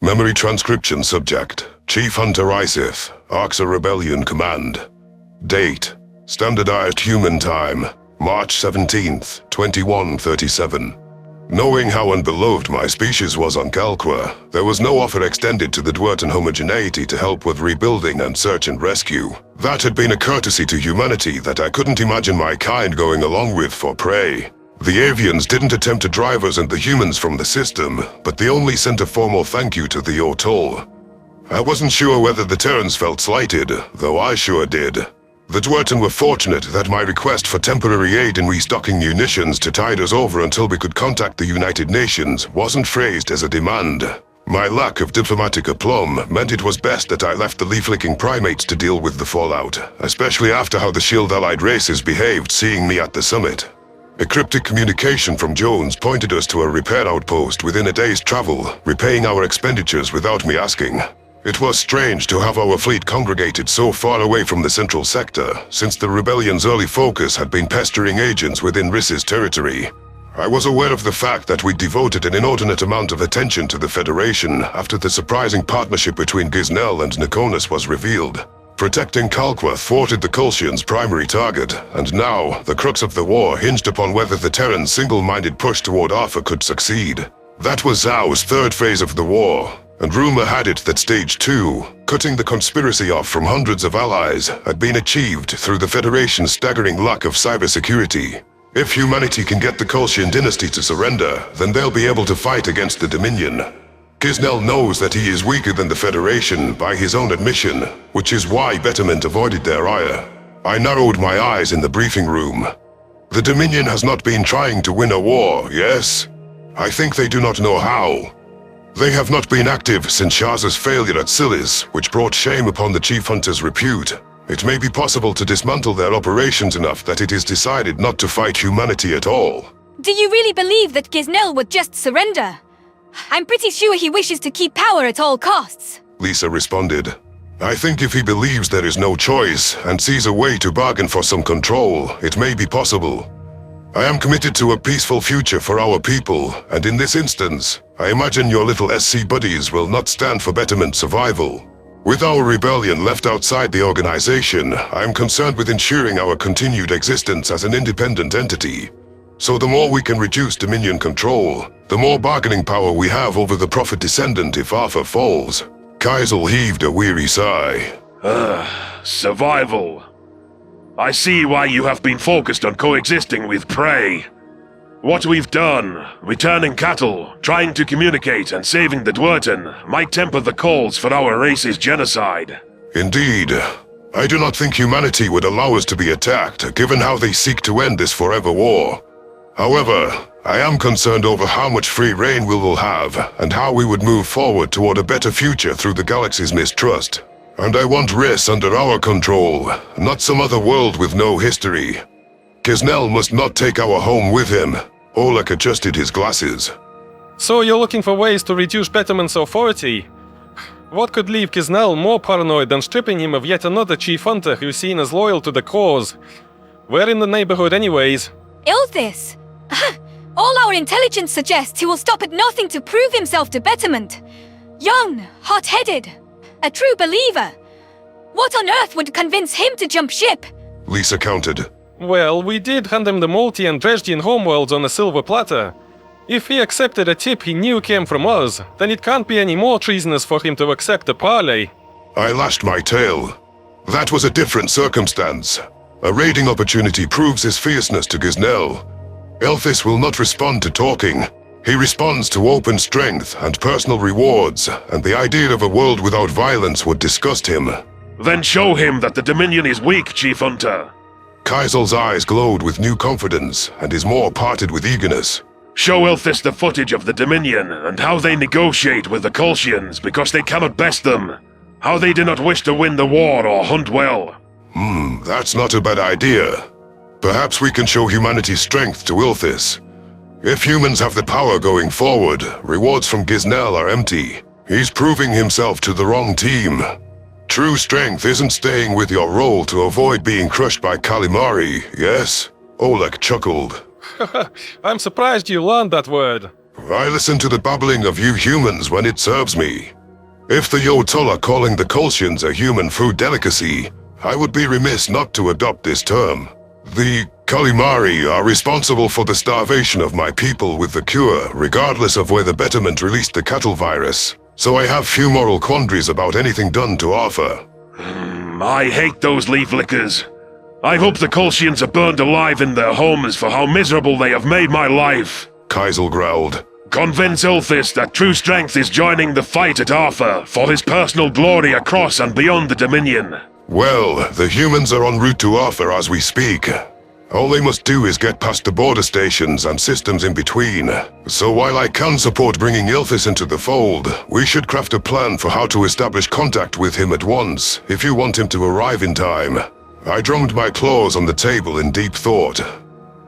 Memory transcription subject. Chief Hunter Ilthiss. Arxa Rebellion Command. Date. Standardized human time. March 17th, 2137. Knowing how unbeloved my species was on Calqua, there was no offer extended to the Dwerten homogeneity to help with rebuilding and search and rescue. That had been a courtesy to humanity that I couldn't imagine my kind going along with for prey. The avians didn't attempt to drive us and the humans from the system, but they only sent a formal thank you to the Otol. I wasn't sure whether the Terrans felt slighted, though I sure did. The Dwerten were fortunate that my request for temporary aid in restocking munitions to tide us over until we could contact the United Nations wasn't phrased as a demand. My lack of diplomatic aplomb meant it was best that I left the leaf-licking primates to deal with the fallout, especially after how the Shield-allied races behaved seeing me at the summit. A cryptic communication from Jones pointed us to a repair outpost within a day's travel, repaying our expenditures without me asking. It was strange to have our fleet congregated so far away from the central sector, since the rebellion's early focus had been pestering agents within Riss's territory. I was aware of the fact that we devoted an inordinate amount of attention to the Federation after the surprising partnership between Giznel and Nikonus was revealed. Protecting Calqua thwarted the Kolshians' primary target, and now the crux of the war hinged upon whether the Terrans' single-minded push toward Alpha could succeed. That was Zhao's third phase of the war, and rumor had it that Stage 2, cutting the conspiracy off from hundreds of allies, had been achieved through the Federation's staggering lack of cybersecurity. If humanity can get the Kolshian dynasty to surrender, then they'll be able to fight against the Dominion. Giznel knows that he is weaker than the Federation by his own admission, which is why Betterment avoided their ire. I narrowed my eyes in the briefing room. The Dominion has not been trying to win a war, yes? I think they do not know how. They have not been active since Shaz's failure at Silis, which brought shame upon the Chief Hunter's repute. It may be possible to dismantle their operations enough that it is decided not to fight humanity at all. Do you really believe that Giznel would just surrender? I'm pretty sure he wishes to keep power at all costs. Lisa responded. I think if he believes there is no choice and sees a way to bargain for some control, it may be possible. I am committed to a peaceful future for our people, and in this instance, I imagine your little SC buddies will not stand for Betterment survival. With our rebellion left outside the organization, I am concerned with ensuring our continued existence as an independent entity. So the more we can reduce Dominion control, the more bargaining power we have over the Prophet Descendant if Arthur falls. Kaisel heaved a weary sigh. Survival. I see why you have been focused on coexisting with prey. What we've done, returning cattle, trying to communicate and saving the Dwerten, might temper the calls for our race's genocide. Indeed. I do not think humanity would allow us to be attacked, given how they seek to end this forever war. However, I am concerned over how much free reign we will have, and how we would move forward toward a better future through the galaxy's mistrust. And I want Riss under our control, not some other world with no history. Giznel must not take our home with him. Oleg adjusted his glasses. So you're looking for ways to reduce Betterment's authority? What could leave Giznel more paranoid than stripping him of yet another Chief Hunter who's seen as loyal to the cause? We're in the neighborhood anyways. Ilthiss! All our intelligence suggests he will stop at nothing to prove himself to Betterment. Young, hot-headed, a true believer. What on earth would convince him to jump ship? Lisa countered. Well, we did hand him the Multi and Dresdian homeworlds on a silver platter. If he accepted a tip he knew came from us, then it can't be any more treasonous for him to accept a parley. I lashed my tail. That was a different circumstance. A raiding opportunity proves his fierceness to Giznel. Ilthiss will not respond to talking. He responds to open strength and personal rewards, and the idea of a world without violence would disgust him. Then show him that the Dominion is weak, Chief Hunter. Kaisel's eyes glowed with new confidence, and his maw parted with eagerness. Show Ilthiss the footage of the Dominion, and how they negotiate with the Kolshians because they cannot best them. How they do not wish to win the war or hunt well. That's not a bad idea. Perhaps we can show humanity's strength to Ilthiss. If humans have the power going forward, rewards from Giznel are empty. He's proving himself to the wrong team. True strength isn't staying with your role to avoid being crushed by Kalimari, yes? Oleg chuckled. I'm surprised you learned that word. I listen to the babbling of you humans when it serves me. If the Yotol are calling the Kolshians a human food delicacy, I would be remiss not to adopt this term. The Kalimari are responsible for the starvation of my people with the cure, regardless of where the Betterment released the cattle virus. So I have few moral quandaries about anything done to offer. I hate those leaf lickers. I hope the Kolshians are burned alive in their homes for how miserable they have made my life. Kaisel growled. Convince Ilthiss that true strength is joining the fight at Arthur for his personal glory across and beyond the Dominion. Well, the humans are en route to Arthur as we speak. All they must do is get past the border stations and systems in between. So while I can support bringing Ilthiss into the fold, we should craft a plan for how to establish contact with him at once, if you want him to arrive in time. I drummed my claws on the table in deep thought.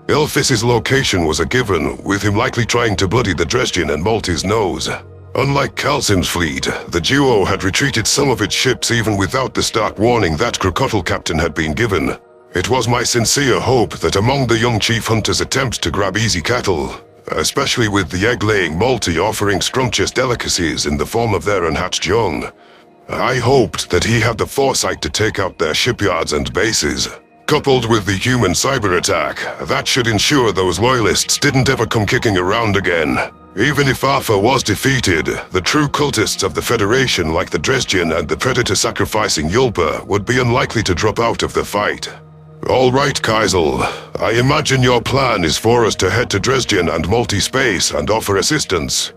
Ilthiss's location was a given, with him likely trying to bloody the Dresden and Maltese nose. Unlike Kalsim's fleet, the duo had retreated some of its ships even without the stark warning that Krokotl captain had been given. It was my sincere hope that among the young chief hunter's attempts to grab easy cattle, especially with the egg-laying Malti offering scrumptious delicacies in the form of their unhatched young, I hoped that he had the foresight to take out their shipyards and bases. Coupled with the human cyber attack, that should ensure those loyalists didn't ever come kicking around again. Even if Arthur was defeated, the true cultists of the Federation like the Dresden and the predator-sacrificing Yulpa would be unlikely to drop out of the fight. All right, Kaisel. I imagine your plan is for us to head to Dresden and multi-space and offer assistance.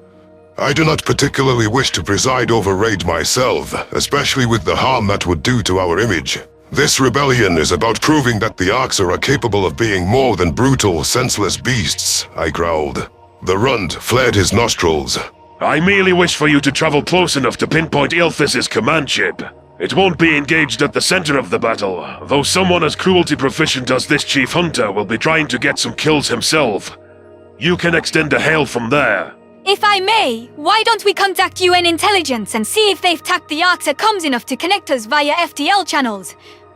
I do not particularly wish to preside over raid myself, especially with the harm that would do to our image. This rebellion is about proving that the Arxer are capable of being more than brutal, senseless beasts, I growled. The runt flared his nostrils. I merely wish for you to travel close enough to pinpoint Ilthiss's command ship. It won't be engaged at the center of the battle, though someone as cruelty proficient as this chief hunter will be trying to get some kills himself. You can extend a hail from there. If I may, why don't we contact UN intelligence and see if they've tacked the Arxer comms enough to connect us via FTL channels?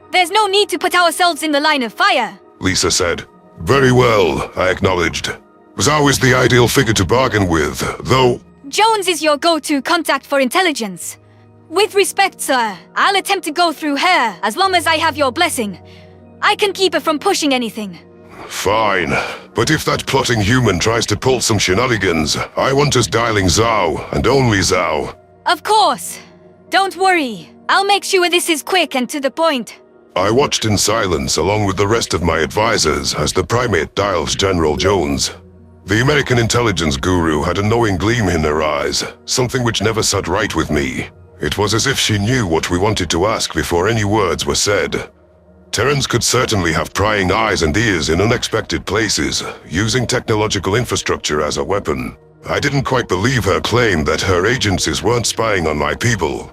There's no need to put ourselves in the line of fire. Lisa said. Very well, I acknowledged. Zhao is the ideal figure to bargain with, though... Jones is your go-to contact for intelligence. With respect, sir, I'll attempt to go through her, as long as I have your blessing. I can keep her from pushing anything. Fine. But if that plotting human tries to pull some shenanigans, I want us dialing Zhao, and only Zhao. Of course. Don't worry. I'll make sure this is quick and to the point. I watched in silence along with the rest of my advisors as the primate dials General Jones. The American intelligence guru had a knowing gleam in her eyes, something which never sat right with me. It was as if she knew what we wanted to ask before any words were said. Terrans could certainly have prying eyes and ears in unexpected places, using technological infrastructure as a weapon. I didn't quite believe her claim that her agencies weren't spying on my people.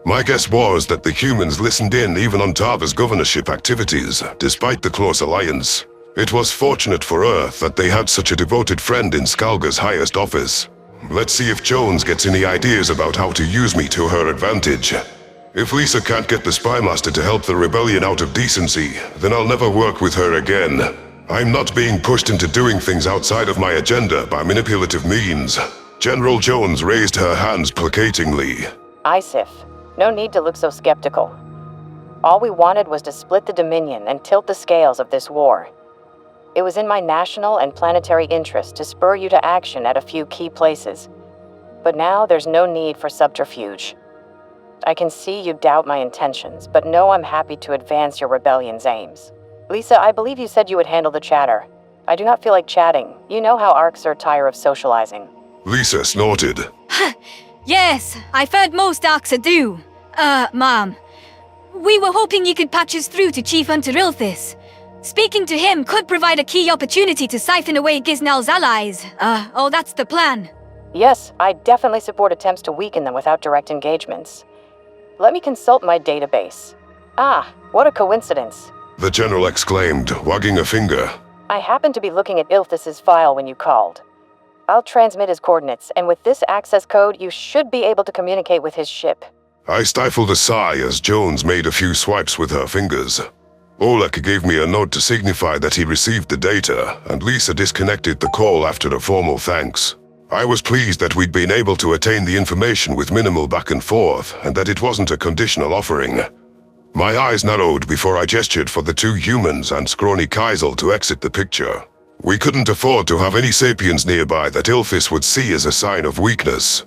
My guess was that the humans listened in even on Tava's governorship activities, despite the close alliance. It was fortunate for Earth that they had such a devoted friend in Skalga's highest office. Let's see if Jones gets any ideas about how to use me to her advantage. If Lisa can't get the Spymaster to help the rebellion out of decency, then I'll never work with her again. I'm not being pushed into doing things outside of my agenda by manipulative means. General Jones raised her hands placatingly. Isif, no need to look so skeptical. All we wanted was to split the Dominion and tilt the scales of this war. It was in my national and planetary interest to spur you to action at a few key places. But now there's no need for subterfuge. I can see you doubt my intentions, but know I'm happy to advance your rebellion's aims. Lisa, I believe you said you would handle the chatter. I do not feel like chatting. You know how Arxer tire of socializing. Lisa snorted. Yes, I've heard most Arxer do. Ma'am. We were hoping you could patch us through to Chief Hunter Ilthiss. Speaking to him could provide a key opportunity to siphon away Giznal's allies. That's the plan. Yes, I definitely support attempts to weaken them without direct engagements. Let me consult my database. Ah, what a coincidence. The General exclaimed, wagging a finger. I happened to be looking at Ilthiss's file when you called. I'll transmit his coordinates, and with this access code, you should be able to communicate with his ship. I stifled a sigh as Jones made a few swipes with her fingers. Oleg gave me a nod to signify that he received the data, and Lisa disconnected the call after a formal thanks. I was pleased that we'd been able to attain the information with minimal back and forth, and that it wasn't a conditional offering. My eyes narrowed before I gestured for the two humans and scrawny Kaisel to exit the picture. We couldn't afford to have any sapiens nearby that Ilthiss would see as a sign of weakness.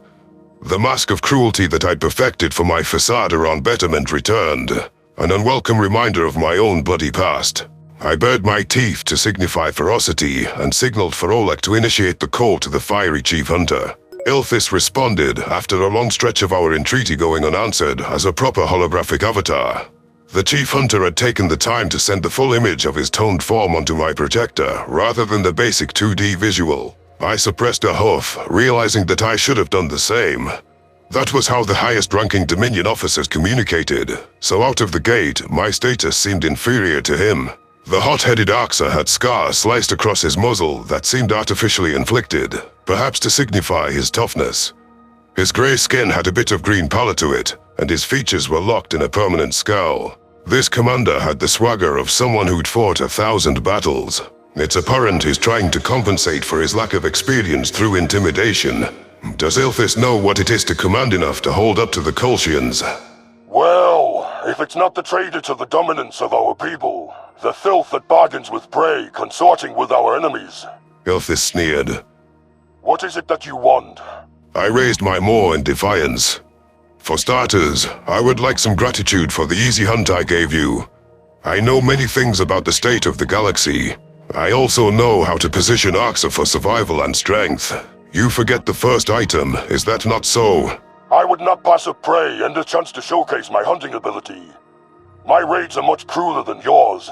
The mask of cruelty that I'd perfected for my facade around betterment returned, an unwelcome reminder of my own bloody past. I bared my teeth to signify ferocity and signaled for Oleg to initiate the call to the fiery chief hunter. Ilthiss responded after a long stretch of our entreaty going unanswered as a proper holographic avatar. The chief hunter had taken the time to send the full image of his toned form onto my projector rather than the basic 2D visual. I suppressed a huff, realizing that I should have done the same. That was how the highest-ranking Dominion officers communicated, so out of the gate, my status seemed inferior to him. The hot-headed Oxa had scars sliced across his muzzle that seemed artificially inflicted, perhaps to signify his toughness. His grey skin had a bit of green pallor to it, and his features were locked in a permanent scowl. This commander had the swagger of someone who'd fought 1,000 battles. It's apparent he's trying to compensate for his lack of experience through intimidation. Does Ilthiss know what it is to command enough to hold up to the Kolshians? Well, if it's not the traitor to the dominance of our people, the filth that bargains with prey, consorting with our enemies. Ilthiss sneered. What is it that you want? I raised my maw in defiance. For starters, I would like some gratitude for the easy hunt I gave you. I know many things about the state of the galaxy. I also know how to position Oxa for survival and strength. You forget the first item, is that not so? I would not pass up prey and a chance to showcase my hunting ability. My raids are much crueler than yours.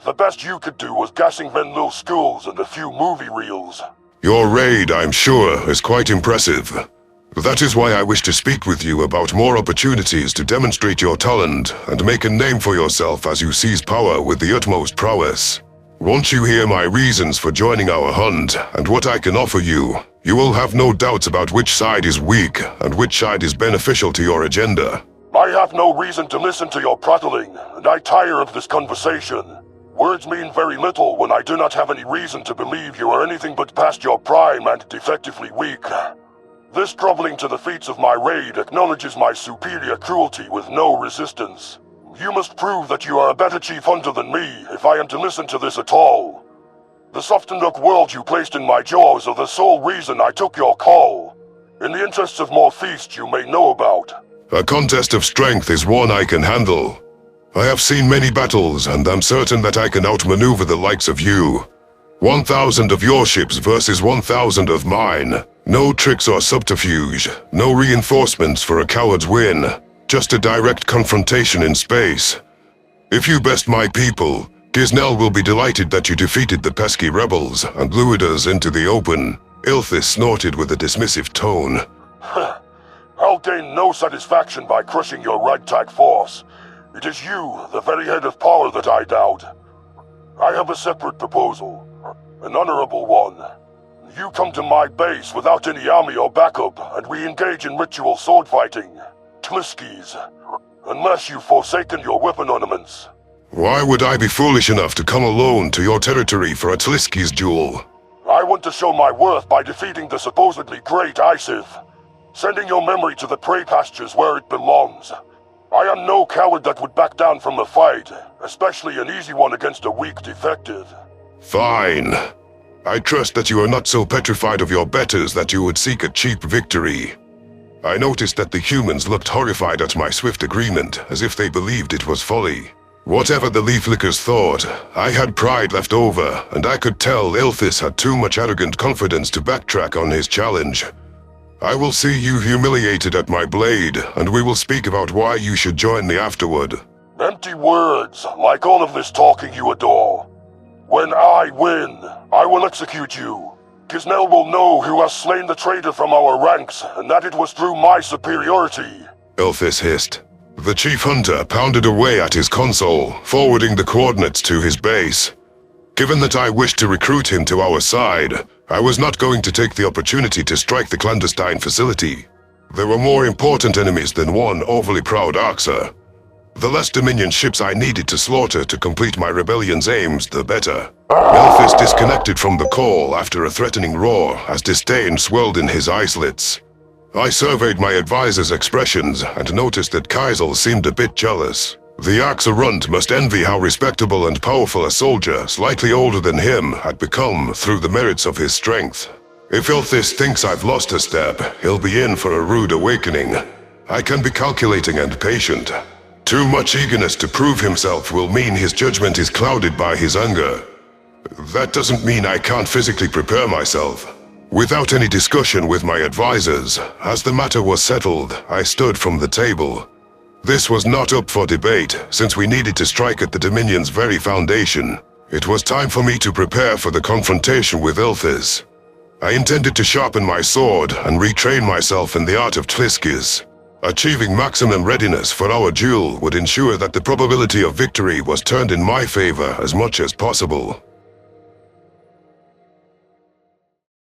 The best you could do was gassing Venlil schools and a few movie reels. Your raid, I'm sure, is quite impressive. That is why I wish to speak with you about more opportunities to demonstrate your talent and make a name for yourself as you seize power with the utmost prowess. Once you hear my reasons for joining our hunt and what I can offer you, you will have no doubts about which side is weak and which side is beneficial to your agenda. I have no reason to listen to your prattling, and I tire of this conversation. Words mean very little when I do not have any reason to believe you are anything but past your prime and defectively weak. This groveling to the feats of my raid acknowledges my superior cruelty with no resistance. You must prove that you are a better chief hunter than me if I am to listen to this at all. The softened-up world you placed in my jaws are the sole reason I took your call. In the interests of more feasts you may know about. A contest of strength is one I can handle. I have seen many battles and am certain that I can outmaneuver the likes of you. 1,000 of your ships versus 1,000 of mine. No tricks or subterfuge, no reinforcements for a coward's win. Just a direct confrontation in space. If you best my people, Gisnell will be delighted that you defeated the pesky rebels and lured us into the open. Ilthiss snorted with a dismissive tone. I'll gain no satisfaction by crushing your ragtag force. It is you, the very head of power, that I doubt. I have a separate proposal. An honorable one. You come to my base without any army or backup, and we engage in ritual sword fighting. Tliskis. Unless you've forsaken your weapon ornaments. Why would I be foolish enough to come alone to your territory for a Tliski's duel? I want to show my worth by defeating the supposedly great Isith. Sending your memory to the prey pastures where it belongs. I am no coward that would back down from a fight, especially an easy one against a weak defective. Fine. I trust that you are not so petrified of your betters that you would seek a cheap victory. I noticed that the humans looked horrified at my swift agreement, as if they believed it was folly. Whatever the Leaflickers thought, I had pride left over, and I could tell Ilthiss had too much arrogant confidence to backtrack on his challenge. I will see you humiliated at my blade, and we will speak about why you should join me afterward. Empty words, like all of this talking you adore. When I win, I will execute you. Gisnell will know who has slain the traitor from our ranks, and that it was through my superiority. Ilthiss hissed. The chief hunter pounded away at his console, forwarding the coordinates to his base. Given that I wished to recruit him to our side, I was not going to take the opportunity to strike the clandestine facility. There were more important enemies than one overly proud Oxa. The less Dominion ships I needed to slaughter to complete my rebellion's aims, the better. Ilthiss disconnected from the call after a threatening roar as disdain swelled in his eye slits. I surveyed my advisor's expressions and noticed that Kaisel seemed a bit jealous. The Axarunt must envy how respectable and powerful a soldier, slightly older than him, had become through the merits of his strength. If Ilthiss thinks I've lost a step, he'll be in for a rude awakening. I can be calculating and patient. Too much eagerness to prove himself will mean his judgment is clouded by his anger. That doesn't mean I can't physically prepare myself. Without any discussion with my advisors, as the matter was settled, I stood from the table. This was not up for debate, since we needed to strike at the Dominion's very foundation. It was time for me to prepare for the confrontation with Ilthiss. I intended to sharpen my sword and retrain myself in the art of Tliskis. Achieving maximum readiness for our duel would ensure that the probability of victory was turned in my favor as much as possible.